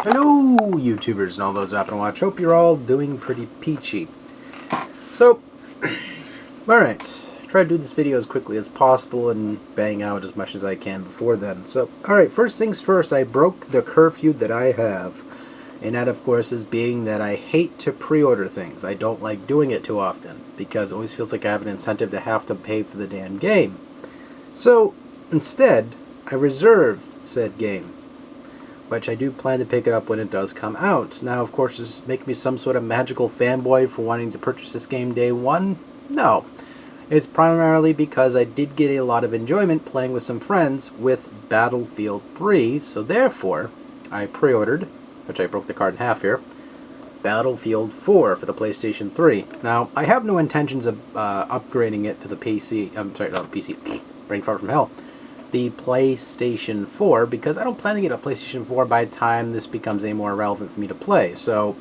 Hello, YouTubers and all those out and watch. Hope you're all doing pretty peachy. So, alright. Try to do this video as quickly as possible and bang out as much as I can before then. So, alright, first things first, I broke the curfew that I have. And that, of course, is being that I hate to pre-order things. I don't like doing it too often, because it always feels like I have an incentive to have to pay for the damn game. So, instead, I reserved said game, which I do plan to pick it up when it does come out. Now, of course, does this make me some sort of magical fanboy for wanting to purchase this game day one? No. It's primarily because I did get a lot of enjoyment playing with some friends with Battlefield 3, so therefore, I pre-ordered, which I broke the card in half here, Battlefield 4 for the PlayStation 3. Now, I have no intentions of upgrading it to the PC, I'm sorry, not the PC, brain fart from hell, the PlayStation 4, because I don't plan to get a PlayStation 4 by the time this becomes any more relevant for me to play. So,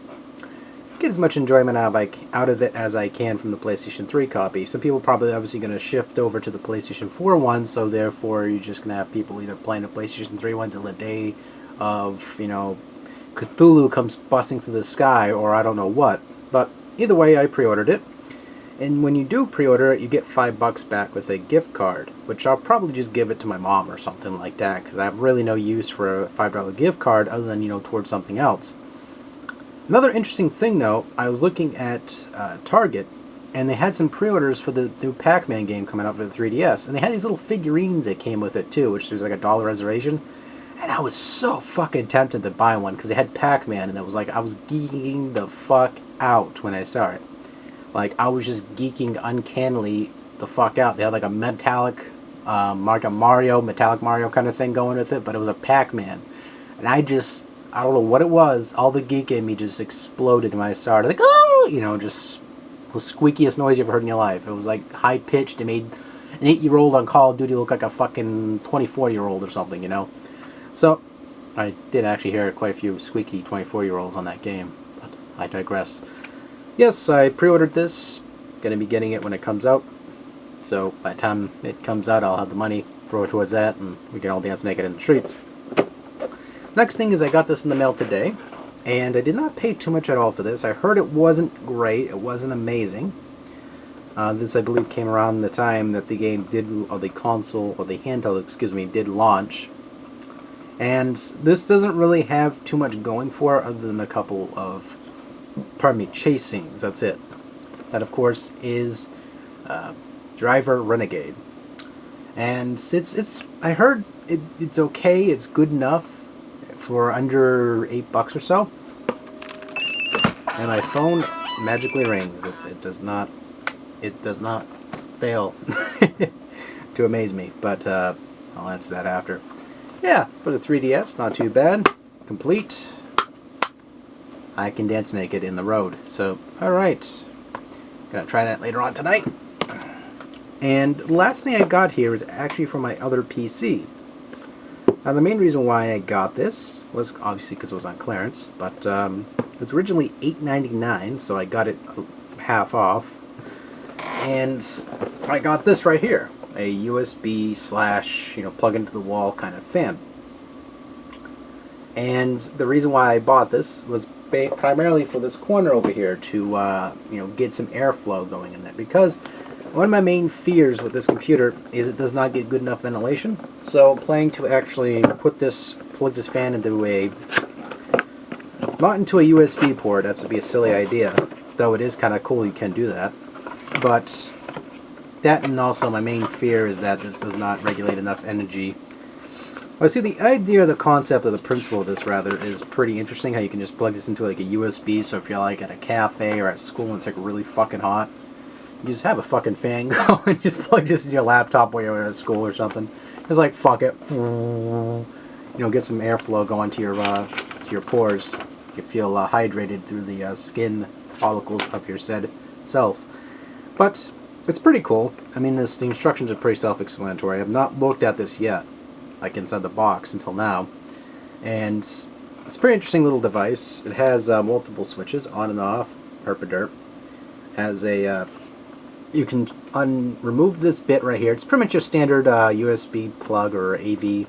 get as much enjoyment out of it as I can from the PlayStation 3 copy. Some people are probably obviously going to shift over to the PlayStation 4 one, so therefore you're just going to have people either playing the PlayStation 3 one till the day of, you know, Cthulhu comes busting through the sky, or I don't know what. But either way, I pre-ordered it. And when you do pre-order it, you get $5 back with a gift card, which I'll probably just give it to my mom or something like that, because I have really no use for a $5 gift card other than, you know, towards something else. Another interesting thing, though, I was looking at Target, and they had some pre-orders for the new Pac-Man game coming out for the 3DS, and they had these little figurines that came with it, too, which there's like a $1 reservation. And I was so fucking tempted to buy one, because they had Pac-Man, and it was like, I was geeking the fuck out when I saw it. Like, I was just geeking uncannily the fuck out. They had like a metallic, metallic Mario kind of thing going with it, but it was a Pac-Man. And I don't know what it was, all the geek in me just exploded when I saw it. Like, oh! You know, just the squeakiest noise you ever heard in your life. It was like high-pitched. It made an 8-year-old on Call of Duty look like a fucking 24-year-old or something, you know? So, I did actually hear quite a few squeaky 24-year-olds on that game, but I digress. Yes, I pre-ordered this. Gonna be getting it when it comes out. So by the time it comes out, I'll have the money, throw it towards that, and we can all dance naked in the streets. Next thing is I got this in the mail today, and I did not pay too much at all for this. I heard it wasn't great, it wasn't amazing. This, I believe, came around the time that the game did, or the console, or the handheld, excuse me, did launch. And this doesn't really have too much going for it other than a couple of chase scenes. That's it. That, of course, is Driver Renegade, and I heard it's okay. It's good enough for under $8 or so. And my phone magically rings. It does not fail to amaze me. But I'll answer that after. Yeah, for the 3DS, not too bad. Complete. I can dance naked in the road. So, alright. Gonna try that later on tonight. And the last thing I got here is actually from my other PC. Now, the main reason why I got this was obviously because it was on clearance, but it was originally $8.99, so I got it half off. And I got this right here, a USB / plug into the wall kind of fan. And the reason why I bought this was primarily for this corner over here to get some airflow going in there, because one of my main fears with this computer is it does not get good enough ventilation. So I'm planning to actually plug this fan into not into a USB port. That would be a silly idea, though it is kind of cool you can do that. But that, and also my main fear is that this does not regulate enough energy. Well, see, the idea, the concept, or the principle of this, rather, is pretty interesting, how you can just plug this into, like, a USB, so if you're, like, at a cafe or at school and it's, like, really fucking hot, you just have a fucking fan going and just plug this in your laptop while you're at school or something. It's like, fuck it. Get some airflow going to your pores. You feel hydrated through the skin follicles of your said self. But it's pretty cool. I mean, the instructions are pretty self-explanatory. I've not looked at this yet, like inside the box, until now, and it's a pretty interesting little device. It has multiple switches, on and off, herpaderp. Has a you can remove this bit right here. It's pretty much your standard USB plug or AV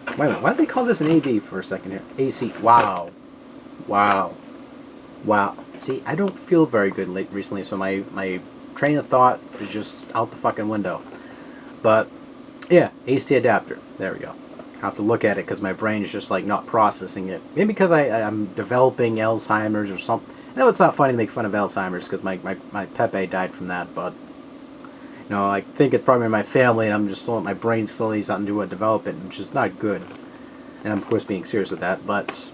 Wait a minute, why did they call this an AV for a second here? AC. Wow. Wow. Wow. See, I don't feel very good recently, so my train of thought is just out the fucking window. But, yeah, AC adapter. There we go. I have to look at it because my brain is just like not processing it. Maybe because I'm developing Alzheimer's or something. I know it's not funny to make fun of Alzheimer's because my Pepe died from that, but you know, I think it's probably in my family, and I'm just my brain slowly starting to develop it, which is not good. And I'm of course being serious with that, but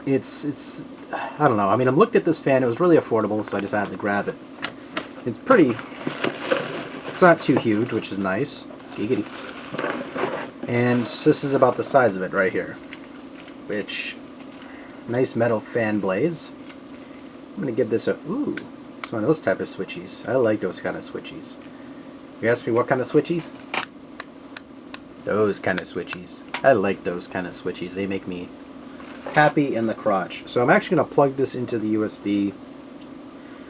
it's I don't know. I mean, I'm looking at this fan. It was really affordable, so I just had to grab it. It's pretty. It's not too huge, which is nice. Giggity. And this is about the size of it right here, which nice metal fan blades. I'm gonna give this a ooh. It's one of those type of switchies. I like those kind of switchies. You ask me what kind of switchies? Those kind of switchies. I like those kind of switchies. They make me happy in the crotch. So I'm actually going to plug this into the USB,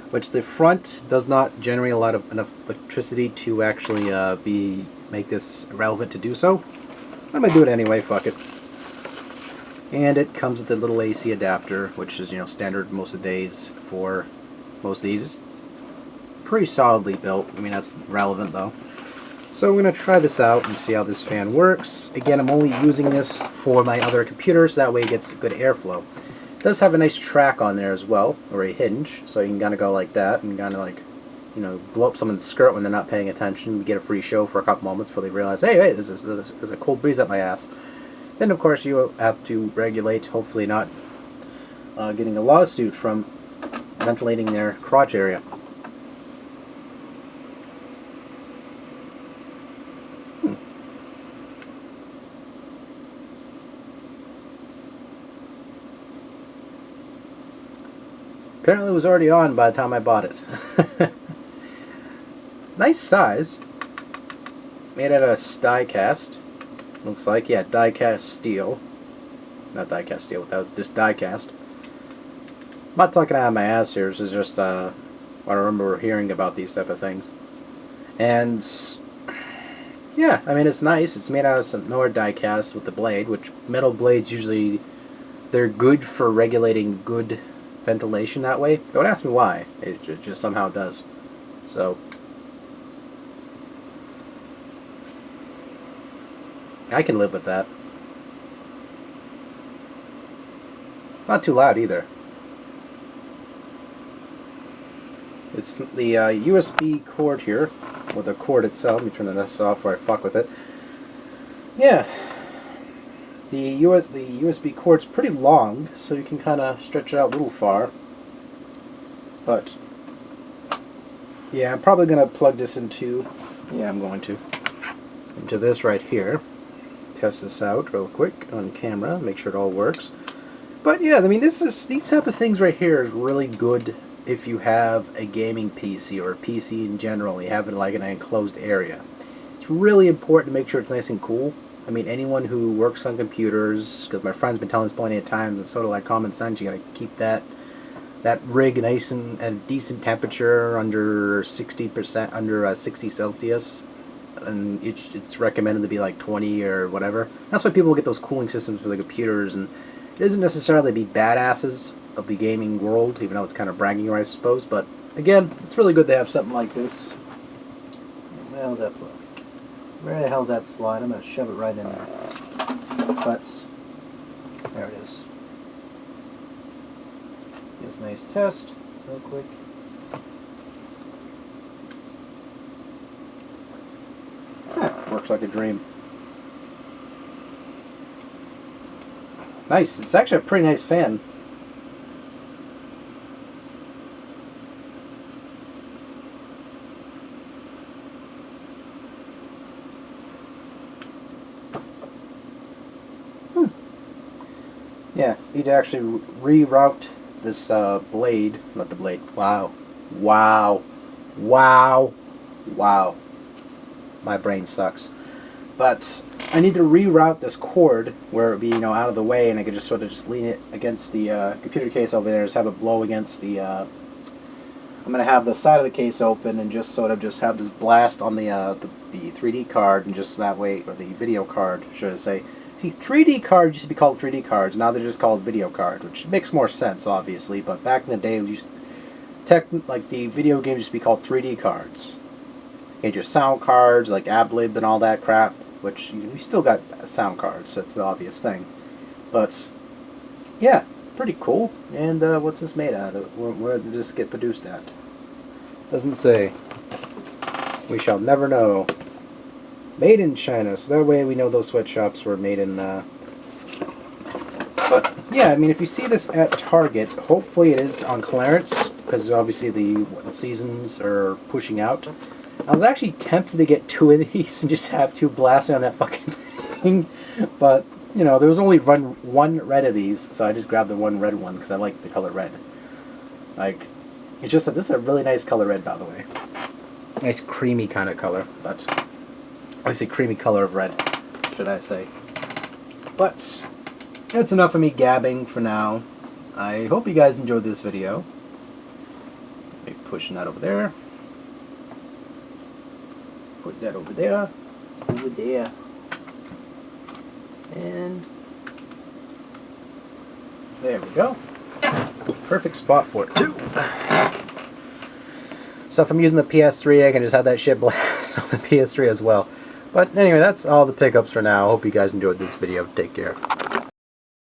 which the front does not generate a lot of enough electricity to actually make this relevant to do so. I'm going to do it anyway, fuck it. And it comes with a little AC adapter, which is, you know, standard most of the days for most of these. It's pretty solidly built. I mean, that's relevant though. So I'm going to try this out and see how this fan works. Again, I'm only using this for my other computer, so that way it gets good airflow. It does have a nice track on there as well, or a hinge, so you can kind of go like that and kind of like, you know, blow up someone's skirt when they're not paying attention. You get a free show for a couple moments before they realize, hey, wait, there's a cold breeze up my ass. Then, of course, you have to regulate, hopefully not getting a lawsuit from ventilating their crotch area. Apparently it was already on by the time I bought it. Nice size. Made out of die cast. Looks like, yeah, die cast steel. Not die cast steel, that was just die cast. I'm not talking out of my ass here, this is just what I remember hearing about these type of things. And yeah, I mean, it's nice. It's made out of some more die cast with the blade, which metal blades usually, they're good for regulating good ventilation that way. Don't ask me why. It just somehow does. So I can live with that. Not too loud either. It's the USB cord here, or the cord itself. Let me turn this off before I fuck with it. Yeah. The USB cord's pretty long, so you can kind of stretch it out a little far. But yeah, I'm probably going to plug this into, yeah, I'm going to, into this right here. Test this out real quick on camera, make sure it all works. But yeah, I mean, these type of things right here is really good if you have a gaming PC or a PC in general. You have it like in an enclosed area. It's really important to make sure it's nice and cool. I mean, anyone who works on computers, because my friend's been telling us plenty of times, it's sort of like common sense. You got to keep that rig nice and at a decent temperature, under 60%, under 60 Celsius, and it's recommended to be like 20 or whatever. That's why people get those cooling systems for the computers, and it isn't necessarily be badasses of the gaming world, even though it's kind of bragging, I suppose. But again, it's really good to have something like this. Where the hell's that plug? Where the hell's that slide? I'm going to shove it right in there. But there it is. Here's a nice test, real quick. Works like a dream. Nice. It's actually a pretty nice fan. Yeah, need to actually reroute this blade. Not the blade. Wow. Wow. Wow. Wow. My brain sucks. But I need to reroute this cord where it would be, you know, out of the way, and I could just sort of just lean it against the computer case over there, just have it blow against the I'm going to have the side of the case open and just sort of just have this blast on the 3D card, and just that way, or the video card, should I say, See, 3D cards used to be called 3D cards. Now they're just called video card, which makes more sense, obviously. But back in the day, like the video games used to be called 3D cards. You had your sound cards, like Ablib and all that crap, which we still got sound cards, so it's the obvious thing. But yeah, pretty cool. And what's this made out of? Where did this get produced at? Doesn't say. We shall never know. Made in China, so that way we know those sweatshops were made in... But, yeah, I mean, if you see this at Target, hopefully it is on clearance, because obviously the seasons are pushing out. I was actually tempted to get 2 of these and just have 2 blasting on that fucking thing, but, you know, there was only one red of these, so I just grabbed the one red one, because I like the color red. Like, it's just that this is a really nice color red, by the way. Nice creamy kind of color, but... I say creamy color of red, should I say. But that's enough of me gabbing for now. I hope you guys enjoyed this video. Maybe pushing that over there. Put that over there. Over there. And there we go. Perfect spot for it too. So if I'm using the PS3, I can just have that shit blast on the PS3 as well. But anyway, that's all the pickups for now. I hope you guys enjoyed this video. Take care.